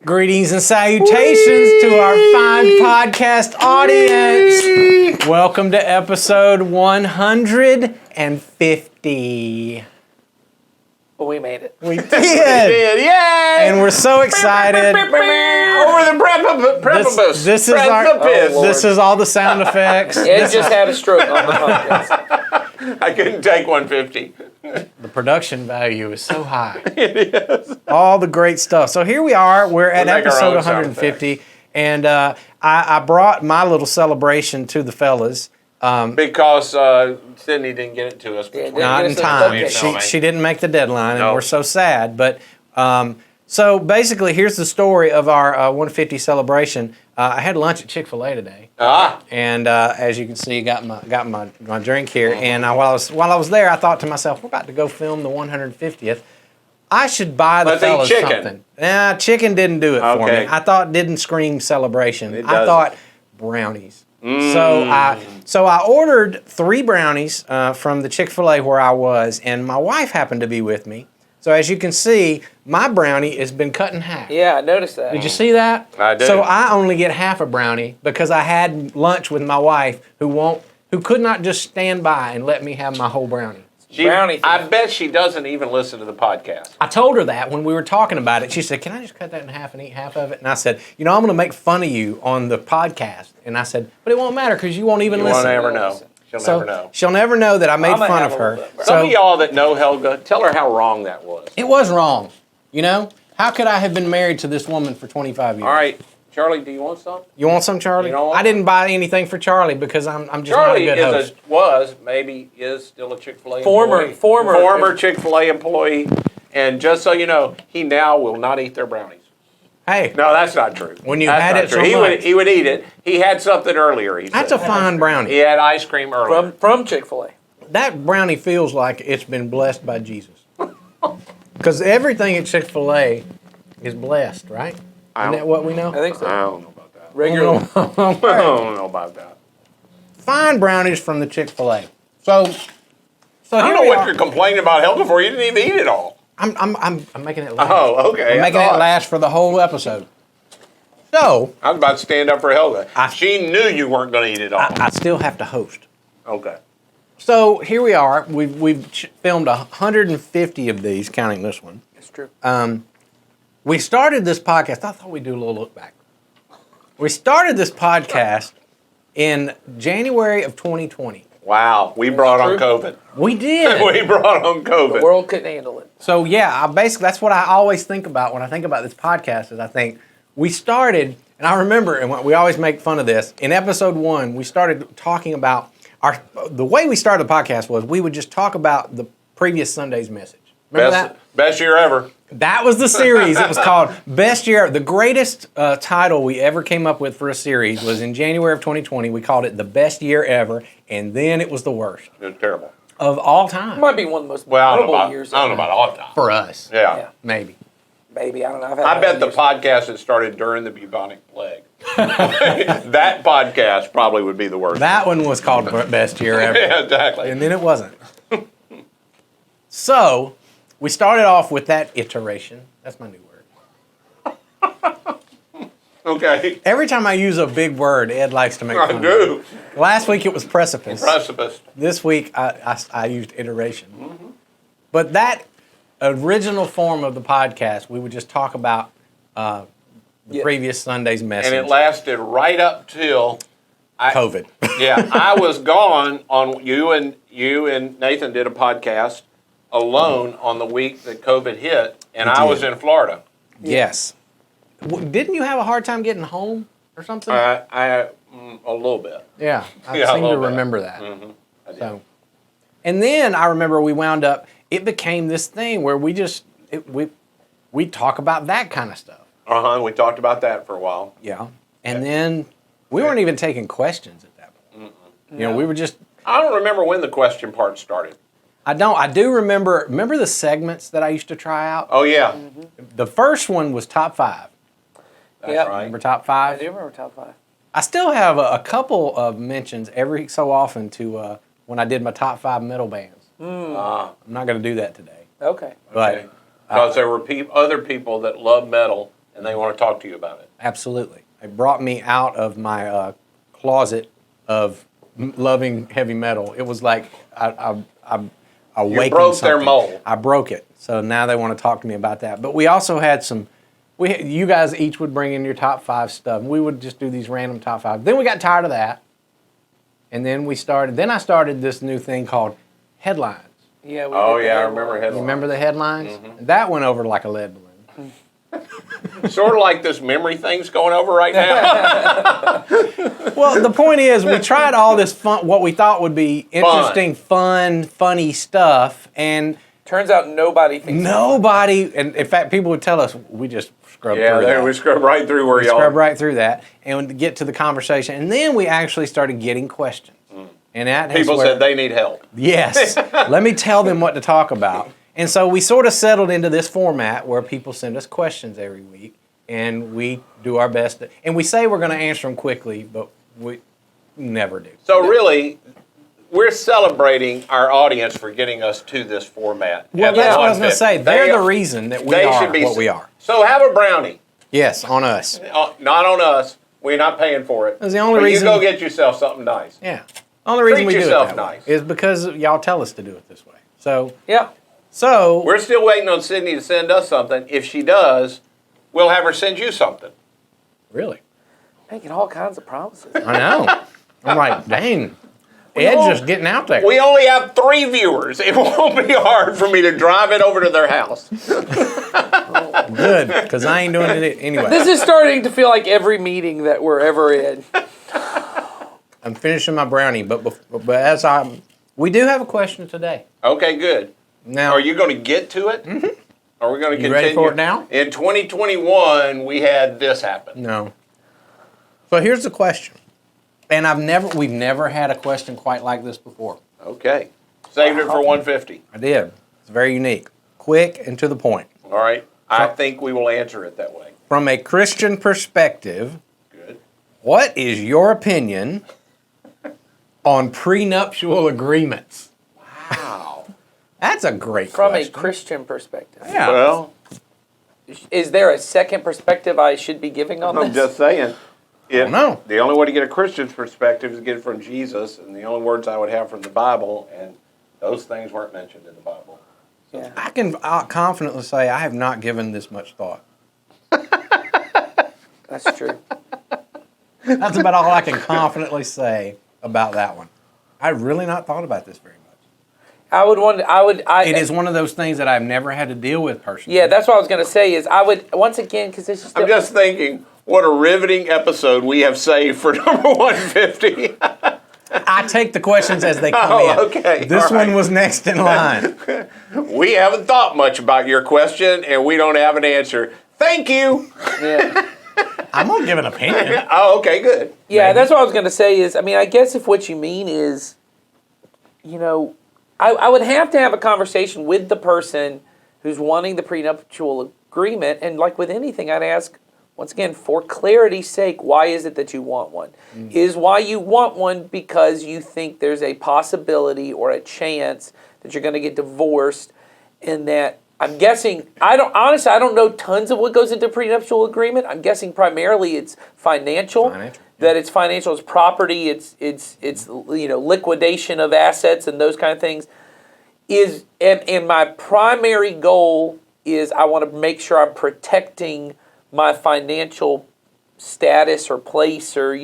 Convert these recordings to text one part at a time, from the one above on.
Greetings and salutations to our fine podcast audience. Welcome to episode 150. Well, we made it. We did. Yay! And we're so excited. Over the precipice. This is all the sound effects. Ed just had a stroke on the podcast. I couldn't take 150. The production value is so high. It is. All the great stuff. So here we are. We're at episode 150. And I brought my little celebration to the fellas. Because Sydney didn't get it to us. Not in time. She didn't make the deadline, and we're so sad. But so basically, here's the story of our 150 celebration. I had lunch at Chick-fil-A today, and as you can see, got my drink here. And while I was there, I thought to myself, we're about to go film the 150th. I should buy the fellas something. Nah, chicken didn't do it for me. I thought didn't scream celebration. I thought brownies. So I ordered 3 brownies from the Chick-fil-A where I was, and my wife happened to be with me. So as you can see, my brownie has been cut in half. Yeah, I noticed that. Did you see that? I did. So I only get half a brownie because I had lunch with my wife who could not just stand by and let me have my whole brownie. I bet she doesn't even listen to the podcast. I told her that when we were talking about it. She said, "Can I just cut that in half and eat half of it?" And I said, "I'm going to make fun of you on the podcast." And I said, "But it won't matter because you won't even listen." She'll never know. She'll never know. She'll never know that I made fun of her. Some of y'all that know Helga, tell her how wrong that was. It was wrong. How could I have been married to this woman for 25 years? All right. Charlie, do you want some? You want some, Charlie? I didn't buy anything for Charlie because I'm just Charlie not a good host. is still a Chick-fil-A employee. Former Chick-fil-A employee. And just so you know, he now will not eat their brownies. Hey. No, that's not true. When you had it so much. He would eat it. He had something earlier, he That's said. a fine brownie. He had ice cream earlier. From Chick-fil-A. That brownie feels like it's been blessed by Jesus. Because everything at Chick-fil-A is blessed, right? Isn't that what we know? I think so. I don't know about that. Regular. I don't know about that. Fine brownies from the Chick-fil-A. So I don't know what you're complaining about Helga for. You didn't even eat it all. I'm making it last. Oh, okay. I'm making it last for the whole episode. So I was about to stand up for Helga. She knew you weren't going to eat it all. I still have to host. Okay. So here we are. We've filmed 150 of these, counting this one. It's true. We started this podcast. I thought we'd do a little look back. We started this podcast in January of 2020. Wow. We brought on COVID. We did. We brought on COVID. The world couldn't handle it. So yeah, basically that's what I always think about when I think about this podcast. Is I think we started, and I remember, and we always make fun of this. In episode 1, we started talking about the way we started the podcast was we would just talk about the previous Sunday's message. Remember that? Best year ever. That was the series. It was called Best Year. The greatest title we ever came up with for a series was in January of 2020. We called it The Best Year Ever, and then it was the worst. It was terrible. Of all It time. might be one of the most Well, memorable years. I don't know about all time. For us. Yeah. Maybe. Maybe. I don't know. I bet the podcast that started during the bubonic plague. That podcast probably would be the worst. That one was called Best Year Ever. Yeah, exactly. And then it wasn't. So, we started off with that iteration. That's my new word. Okay. Every time I use a big word, Ed likes to make fun of I do. it. Last week it was precipice. Precipice. This week I used iteration. Mm-hmm. But that original form of the podcast, we would just talk about the previous Sunday's message. And it lasted right up till COVID. Yeah, I was gone on you and Nathan did a podcast alone on the week that COVID hit, and I was in Florida. Yes. Didn't you have a hard time getting home or something? A little bit. Yeah, I seem to remember that. Mm-hmm. I did. So, and then I remember we wound up. It became this thing where we talk about that kind of stuff. We talked about that for a while. Yeah, and then we weren't even taking questions at that point. We were just. I don't remember when the question part started. I don't. I do remember. Remember the segments that I used to try out? Oh yeah. Mm-hmm. The first one was top 5. That's right. Remember top 5? I do remember top 5. I still have a couple of mentions every so often to when I did my top 5 metal bands. I'm not going to do that today. Okay. But because there were other people that love metal and they want to talk to you about it. Absolutely. It brought me out of my closet of loving heavy metal. It was like I awakened You broke their something. mold. I broke it. So now they want to talk to me about that. But we also had you guys each would bring in your top 5 stuff. We would just do these random top 5. Then we got tired of that. And then I started this new thing called headlines. Yeah. I remember headlines. You remember the headlines? Mm-hmm. That went over like a lead balloon. Sort of like this memory thing's going over right now. Well, the point is, we tried all this fun, what we thought would be interesting, funny stuff, and turns out nobody thinks and in fact, people would tell us we just scrubbed through that. We scrubbed right through where y'all. Scrubbed right through that, and get to the conversation, and then we actually started getting questions. And that people said they need help. Yes, let me tell them what to talk about. And so we sort of settled into this format where people send us questions every week, and we do our best. And we say we're going to answer them quickly, but we never do. So really, we're celebrating our audience for getting us to this format. Well, that's what I was going to say. They're the reason that we are what we are. So have a brownie. Yes, on us. Not on us. We're not paying for it. That's the only reason. You go get yourself something nice. Yeah. The only reason we do it that nice. way is because y'all tell us to do it this way. So yeah. So we're still waiting on Sydney to send us something. If she does, we'll have her send you something. Really? Making all kinds of promises. I know. I'm like, dang. Ed's just getting out there. We only have 3 viewers. It won't be hard for me to drive it over to their house. Good, because I ain't doing it anyway. This is starting to feel like every meeting that we're ever in. I'm finishing my brownie, but we do have a question today. Okay, good. Now, are you going to get to it? Mm-hmm. Are we going to continue? Ready for it now? In 2021, we had this happen. No. So here's the question, and we've never had a question quite like this before. Okay, saved it for 150. I did. It's very unique, quick, and to the point. All right. I think we will answer it that way. From a Christian perspective, good. What is your opinion on prenuptial agreements? Wow. That's a great From question. a Christian perspective. Yeah. Well, is there a second perspective I should be giving on this? I'm just saying. No. The only way to get a Christian's perspective is to get it from Jesus, and the only words I would have from the Bible, and those things weren't mentioned in the Bible. Yeah. I can confidently say I have not given this much thought. That's true. That's about all I can confidently say about that one. I've really not thought about this very much. It is one of those things that I've never had to deal with personally. Yeah, that's what I was going to say is I would, once again, because it's just... I'm just thinking, what a riveting episode we have saved for number 150. I take the questions as they come in. Okay. This one was next in line. We haven't thought much about your question, and we don't have an answer. Thank you. Yeah. I'm going to give an opinion. Oh, okay, good. Yeah, Maybe. that's what I was going to say is, I guess if what you mean is, I would have to have a conversation with the person who's wanting the prenuptial agreement, and like with anything, I'd ask, once again, for clarity's sake, why is it that you want one? Is why you want one because you think there's a possibility or a chance that you're going to get divorced, and that I'm guessing, I don't know tons of what goes into prenuptial agreement. I'm guessing primarily it's financial. That it's financial, it's property, it's liquidation of assets and those kind of things. And my primary goal is I want to make sure I'm protecting my financial status or place or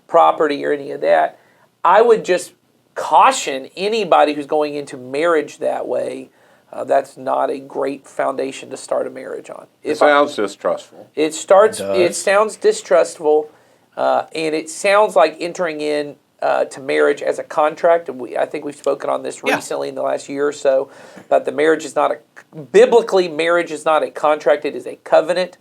property or any of that. I would just caution anybody who's going into marriage that way. That's not a great foundation to start a marriage on. It sounds distrustful. It sounds distrustful, and it sounds like entering in to marriage as a contract. I think we've spoken on this recently in the last year or so, but marriage is not a contract, it is a covenant.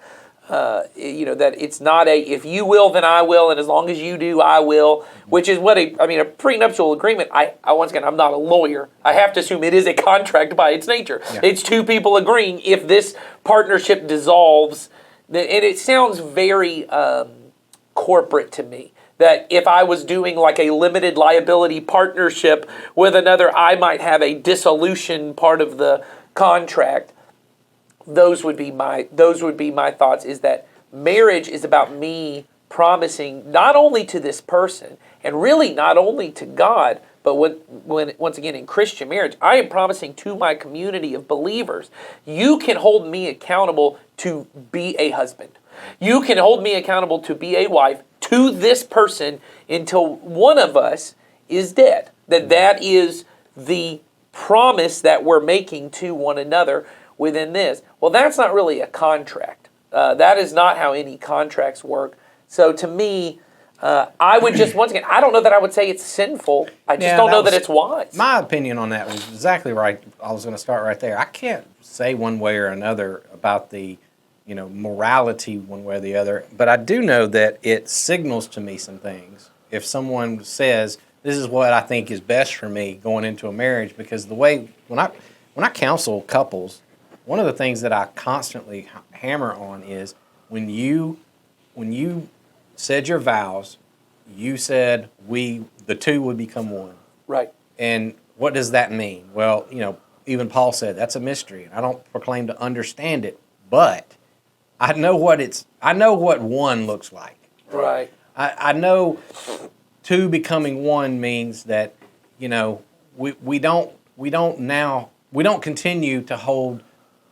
That it's not a, if you will, then I will, and as long as you do, I will, which is what a prenuptial agreement, once again, I'm not a lawyer. I have to assume it is a contract by its nature. Yeah. It's two people agreeing if this partnership dissolves, and it sounds very corporate to me. That if I was doing like a limited liability partnership with another, I might have a dissolution part of the contract. those would be my thoughts, is that marriage is about me promising not only to this person, and really not only to God, but when once again in Christian marriage, I am promising to my community of believers, you can hold me accountable to be a husband. You can hold me accountable to be a wife to this person until one of us is dead. That is the promise that we're making to one another within this. Well, that's not really a contract. That is not how any contracts work. So to me, I would just, once again, I don't know that I would say it's sinful. I just don't know that it's wise. My opinion on that was exactly right. I was going to start right there. I can't say one way or another about the, morality one way or the other, but I do know that it signals to me some things. If someone says, this is what I think is best for me going into a marriage, because the way, when I counsel couples, one of the things that I constantly hammer on is when you said your vows, you said the two would become one. Right. And what does that mean? Well, even Paul said that's a mystery. I don't proclaim to understand it, but I know what one looks like. Right. I know two becoming one means that, we don't continue to hold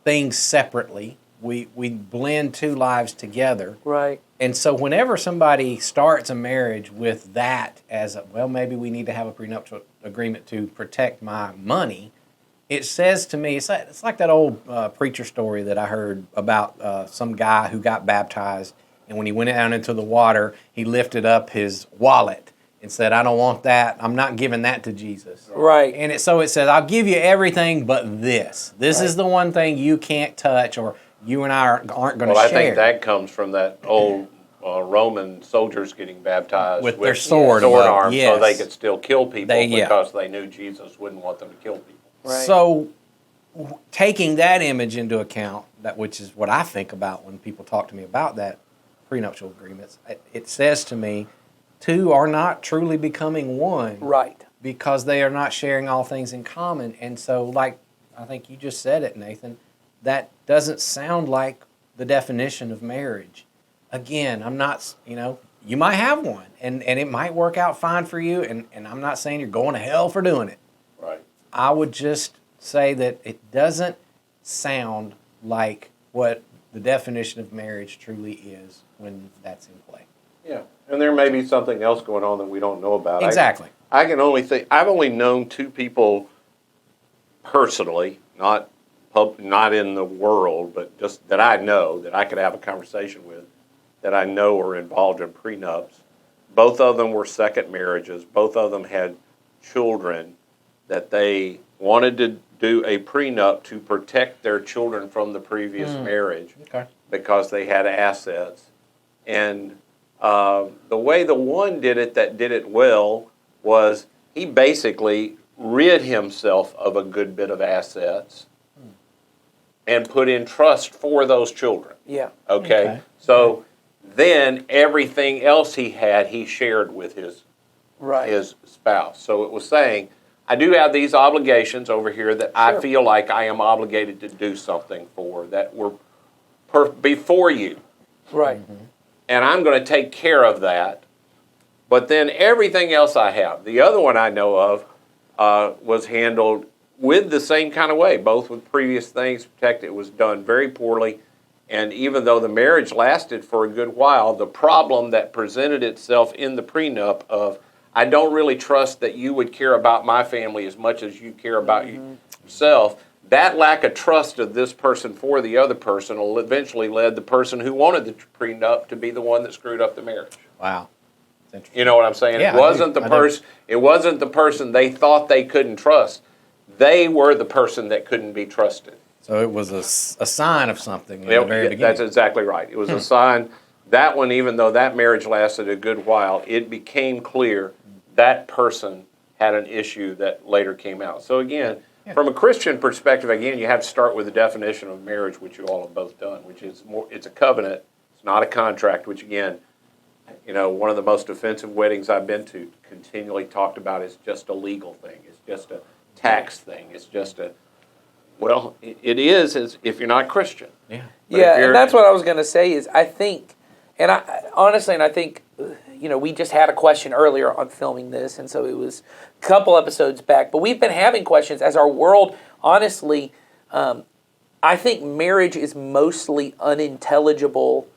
things separately. We blend two lives together. Right. And so whenever somebody starts a marriage with that as maybe we need to have a prenuptial agreement to protect my money, it says to me, it's like that old preacher story that I heard about some guy who got baptized, and when he went down into the water, he lifted up his wallet and said, I don't want that. I'm not giving that to Jesus. Right. And it says, I'll give you everything but this. This is the one thing you can't touch, or you and I aren't going to share. Well, I think that comes from that old Roman soldiers getting baptized with their sword arms, yes. so they could still kill people because they knew Jesus wouldn't want them to kill people. Right. So, taking that image into account, which is what I think about when people talk to me about that prenuptial agreements, it says to me, two are not truly becoming one. Right. Because they are not sharing all things in common. And so, like I think you just said it, Nathan, that doesn't sound like the definition of marriage. Again, I'm not, you might have one, and it might work out fine for you, and I'm not saying you're going to hell for doing it. Right. I would just say that it doesn't sound like what the definition of marriage truly is when that's in play. Yeah, and there may be something else going on that we don't know about. Exactly. I can only think, I've only known two people personally, not in the world, but just that I know, that I could have a conversation with, that I know are involved in prenups. Both of them were second marriages. Both of them had children that they wanted to do a prenup to protect their children from the previous marriage because they had assets. And the way the one did it that did it well was he basically rid himself of a good bit of assets and put in trust for those children. Yeah. Okay? So then everything else he had, he shared with his spouse. So it was saying, I do have these obligations over here that I feel like I am obligated to do something for, that were before you. Right. And I'm going to take care of that. But then everything else I have, the other one I know of was handled with the same kind of way, both with previous things protected. It was done very poorly. And even though the marriage lasted for a good while, the problem that presented itself in the prenup of, I don't really trust that you would care about my family as much as you care about yourself, that lack of trust of this person for the other person will eventually led the person who wanted the prenup to be the one that screwed up the marriage. Wow. You know what I'm saying? Yeah, it wasn't the person they thought they couldn't trust. They were the person that couldn't be trusted. So it was a sign of something in the very beginning. That's exactly right. It was a sign. That one, even though that marriage lasted a good while, it became clear that person had an issue that later came out. So again, from a Christian perspective, again, you have to start with the definition of marriage, which you all have both done, which is it's a covenant. It's not a contract, which again, one of the most offensive weddings I've been to continually talked about is just a legal thing. It's just a tax thing. It's just Well, it is if you're not Christian. Yeah. Yeah, and that's what I was going to say is I think, and I honestly, and I think, we just had a question earlier on filming this, and so it was a couple episodes back, but we've been having questions as our world, honestly, I think marriage is mostly unintelligible,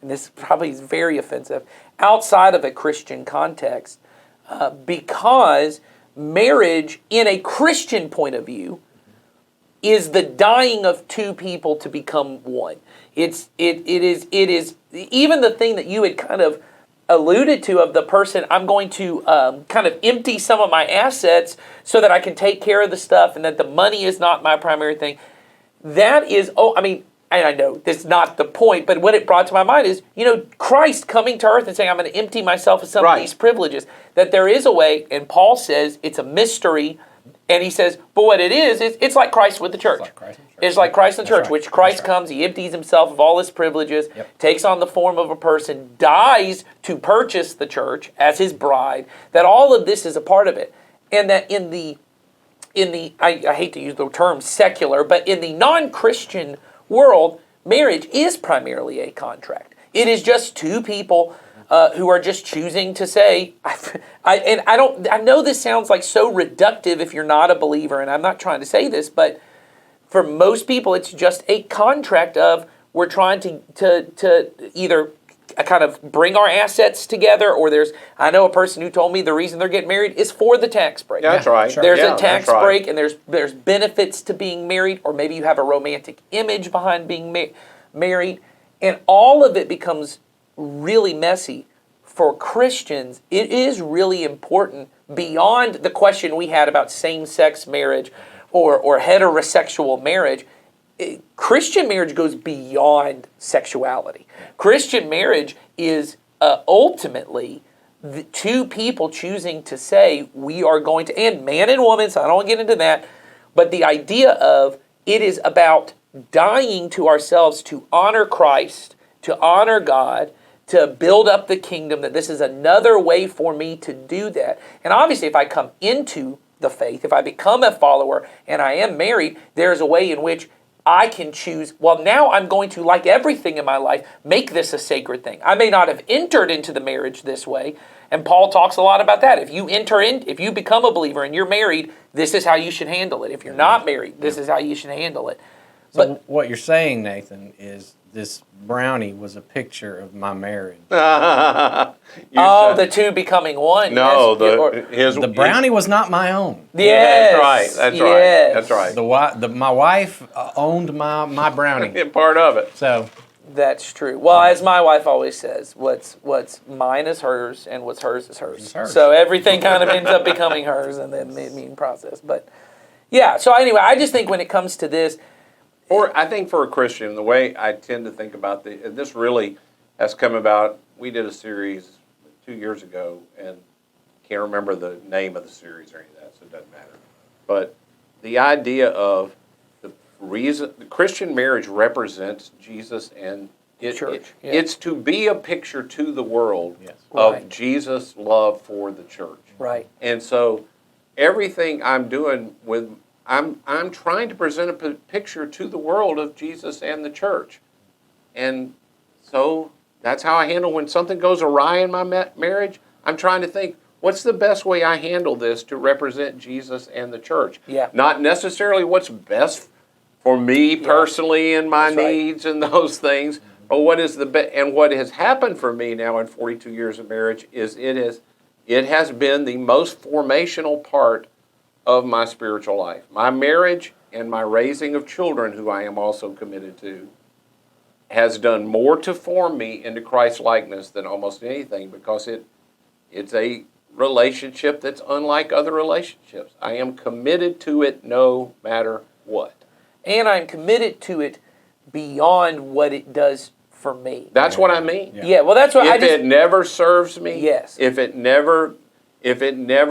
and this probably is very offensive, outside of a Christian context, because marriage, in a Christian point of view, is the dying of two people to become one. It is even the thing that you had kind of alluded to of the person, I'm going to kind of empty some of my assets so that I can take care of the stuff and that the money is not my primary thing. That is, and I know this is not the point, but what it brought to my mind is, Christ coming to earth and saying, I'm going to empty myself of some of these privileges. That there is a way, and Paul says it's a mystery, and he says, but what it is, it's like Christ with the church. It's like Christ in the church, which Christ comes, he empties himself of all his privileges, takes on the form of a person, dies to purchase the church as his bride, that all of this is a part of it. And that in the I hate to use the term secular, but in the non-Christian world, marriage is primarily a contract. It is just two people who are just choosing to say, I know this sounds like so reductive if you're not a believer, and I'm not trying to say this, but for most people, it's just a contract of we're trying to either kind of bring our assets together, or I know a person who told me the reason they're getting married is for the tax break. Yeah, that's right. There's a tax break, and there's benefits to being married, or maybe you have a romantic image behind being married, and all of it becomes really messy. For Christians, it is really important beyond the question we had about same-sex marriage or heterosexual marriage. Christian marriage goes beyond sexuality. Christian marriage is ultimately the two people choosing to say we are going to, and man and woman, so I don't want to get into that, but the idea of it is about dying to ourselves to honor Christ, to honor God, to build up the kingdom, that this is another way for me to do that. And obviously, if I come into the faith, if I become a follower and I am married, there's a way in which I can choose, well, now I'm going to, like everything in my life, make this a sacred thing. I may not have entered into the marriage this way, and Paul talks a lot about that. If you become a believer and you're married, this is how you should handle it. If you're not married, this is how you should handle it. So what you're saying, Nathan, is this brownie was a picture of my marriage. The two becoming one. No, the brownie was not my own. Yes, that's right. That's right. My wife owned my brownie. Part of it. So that's true. Well, as my wife always says, what's mine is hers, and what's hers is hers. So everything kind of ends up becoming hers, and then the process. But yeah. So anyway, I just think when it comes to this. Or I think for a Christian, the way I tend to think about this really has come about. We did a series 2 years ago, and can't remember the name of the series or any of that, so it doesn't matter. But the idea of the Christian marriage represents Jesus and church. It's to be a picture to the world of Jesus' love for the church. Right. And so everything I'm doing I'm trying to present a picture to the world of Jesus and the church. And so that's how I handle when something goes awry in my marriage. I'm trying to think, what's the best way I handle this to represent Jesus and the church? Yeah. Not necessarily what's best for me personally and my needs and those things, but what is and what has happened for me now in 42 years of marriage is it has been the most formational part of my spiritual life. My marriage and my raising of children, who I am also committed to, has done more to form me into Christ's likeness than almost anything, because it's a relationship that's unlike other relationships. I am committed to it no matter what. And I'm committed to it beyond what it does for me. That's what I mean. Yeah, well, that's what if it never serves me, yes. If it never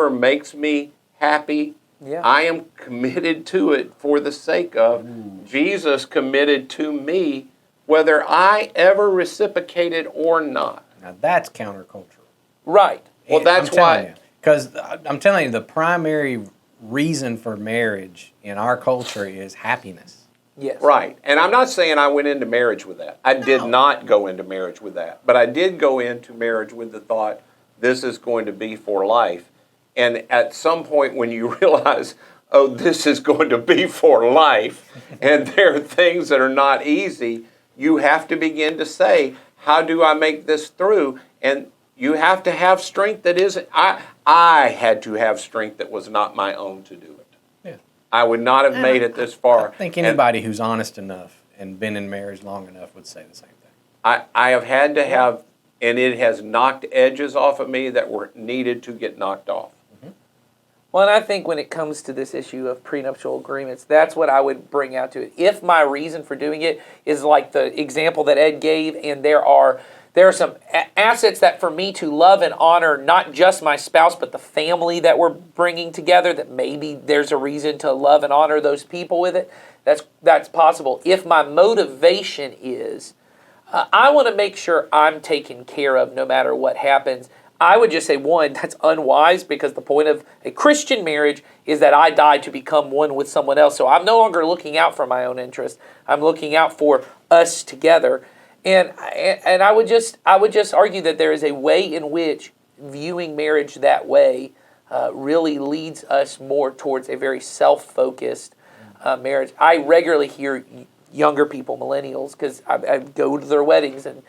makes me happy, I am committed to it for the sake of Jesus committed to me, whether I ever reciprocate it or not. Now that's countercultural. Right. Well, that's why. Because I'm telling you, the primary reason for marriage in our culture is happiness. Yes. Right. And I'm not saying I went into marriage with that. I did not go into marriage with that. But I did go into marriage with the thought, this is going to be for life. And at some point when you realize, oh, this is going to be for life, and there are things that are not easy, you have to begin to say, how do I make this through? And you have to have strength that isn't, I had to have strength that was not my own to do it. I would not have made it this far. I think anybody who's honest enough and been in marriage long enough would say the same thing. I have had to have, and it has knocked edges off of me that were needed to get knocked off. Well, and I think when it comes to this issue of prenuptial agreements, that's what I would bring out to it. If my reason for doing it is like the example that Ed gave, and there are some assets that for me to love and honor not just my spouse, but the family that we're bringing together, that maybe there's a reason to love and honor those people with it, that's possible. If my motivation is, I want to make sure I'm taken care of no matter what happens, I would just say, one, that's unwise, because the point of a Christian marriage is that I die to become one with someone else. So I'm no longer looking out for my own interest. I'm looking out for us together. And I would just argue that there is a way in which viewing marriage that way really leads us more towards a very self-focused marriage. I regularly hear younger people, millennials, because I go to their weddings, and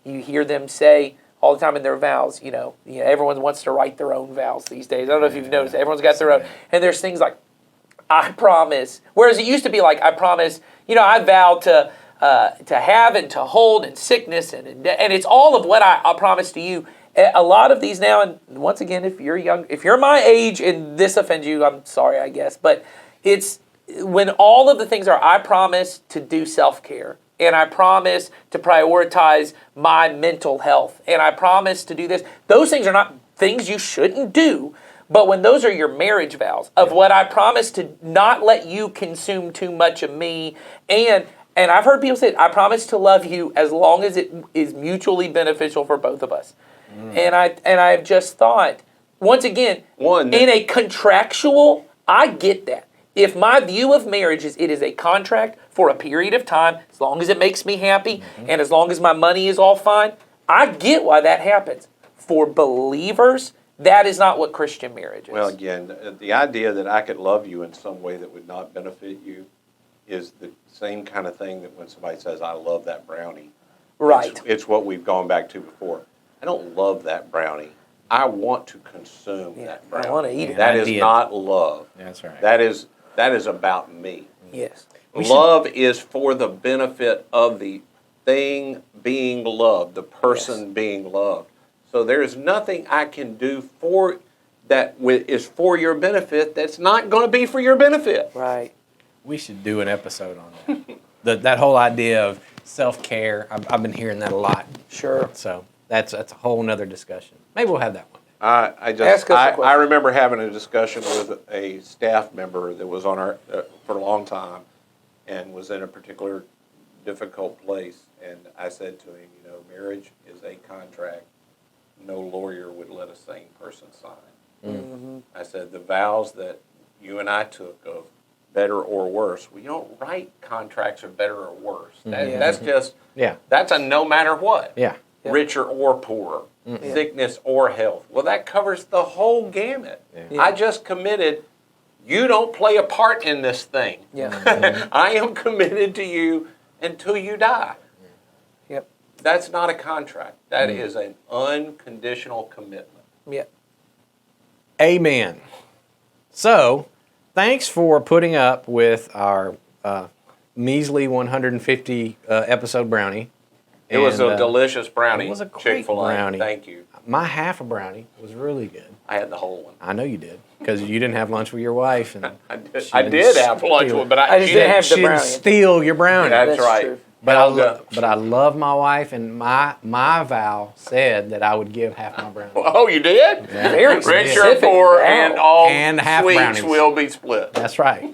you hear them say all the time in their vows, everyone wants to write their own vows these days. I don't know if you've noticed, everyone's got their own. And there's things like, I promise. Whereas it used to be like, I promise, I vow to have and to hold in sickness, and it's all of what I promise to you. A lot of these now, and once again, if you're young, if you're my age and this offends you, I'm sorry, I guess, but it's when all of the things are, I promise to do self-care, and I promise to prioritize my mental health, and I promise to do this. Those things are not things you shouldn't do, but when those are your marriage vows of what I promise to not let you consume too much of me, and I've heard people say, I promise to love you as long as it is mutually beneficial for both of us. And I've just thought, once again, in a contractual, I get that. If my view of marriage is it is a contract for a period of time, as long as it makes me happy, and as long as my money is all fine, I get why that happens. For believers, that is not what Christian marriage is. Well, again, the idea that I could love you in some way that would not benefit you is the same kind of thing that when somebody says, I love that brownie. Right. It's what we've gone back to before. I don't love that brownie. I want to consume that brownie. I want to eat it. That is not love. That's right. That is about me. Yes. Love is for the benefit of the thing being loved, the person being loved. So there is nothing I can do for that is for your benefit that's not going to be for your benefit. Right. We should do an episode on that. That whole idea of self-care, I've been hearing that a lot. Sure. So that's a whole nother discussion. Maybe we'll have that one. I remember having a discussion with a staff member that was on our for a long time and was in a particular difficult place. And I said to him, marriage is a contract no lawyer would let a sane person sign. Mm-hmm. I said, the vows that you and I took of better or worse, well, you don't write contracts of better or worse. That's just, that's a no matter what. Yeah. Richer or poorer, sickness or health. Well, that covers the whole gamut. Yeah. I just committed, you don't play a part in this thing. Yeah. I am committed to you until you die. Yep. That's not a contract. That is an unconditional commitment. Yep. Amen. So, thanks for putting up with our measly 150 episode brownie. It was a delicious brownie. It was a great Chick-fil-A. brownie. Thank you. My half a brownie was really good. I had the whole one. I know you did, because you didn't have lunch with your wife. And I did have lunch with, but I just didn't have the brownie. Steal your brownie. That's right. True. But I love my wife, and my vow said that I would give half my brownie. Oh, you did? Yeah. Very Rich or poor, and all and half sweets brownies will be split. That's right.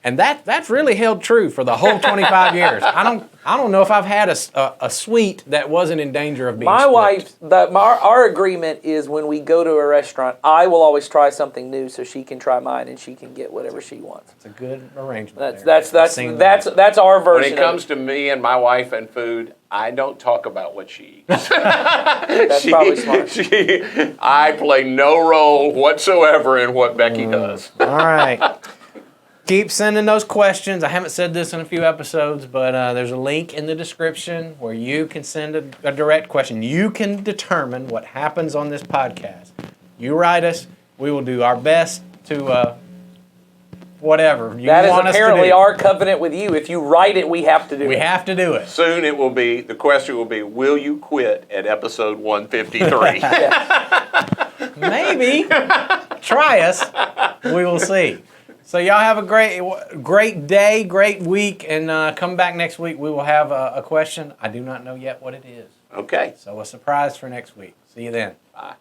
And that's really held true for the whole 25 years. I don't know if I've had a sweet that wasn't in danger of being My split. wife, our agreement is when we go to a restaurant, I will always try something new so she can try mine and she can get whatever she wants. It's a good arrangement. That's our version. When it comes to me and my wife and food, I don't talk about what she eats. That's probably smart. I play no role whatsoever in what Becky does. All right. Keep sending those questions. I haven't said this in a few episodes, but there's a link in the description where you can send a direct question. You can determine what happens on this podcast. You write us. We will do our best to whatever you that want is us to do. apparently our covenant with you. If you write it, we have to do it. We have to do it. Soon it will be, the question will be, will you quit at episode 153? Maybe. Try us. We will see. So y'all have a great day, great week, and come back next week. We will have a question. I do not know yet what it is. Okay. So a surprise for next week. See you then. Bye.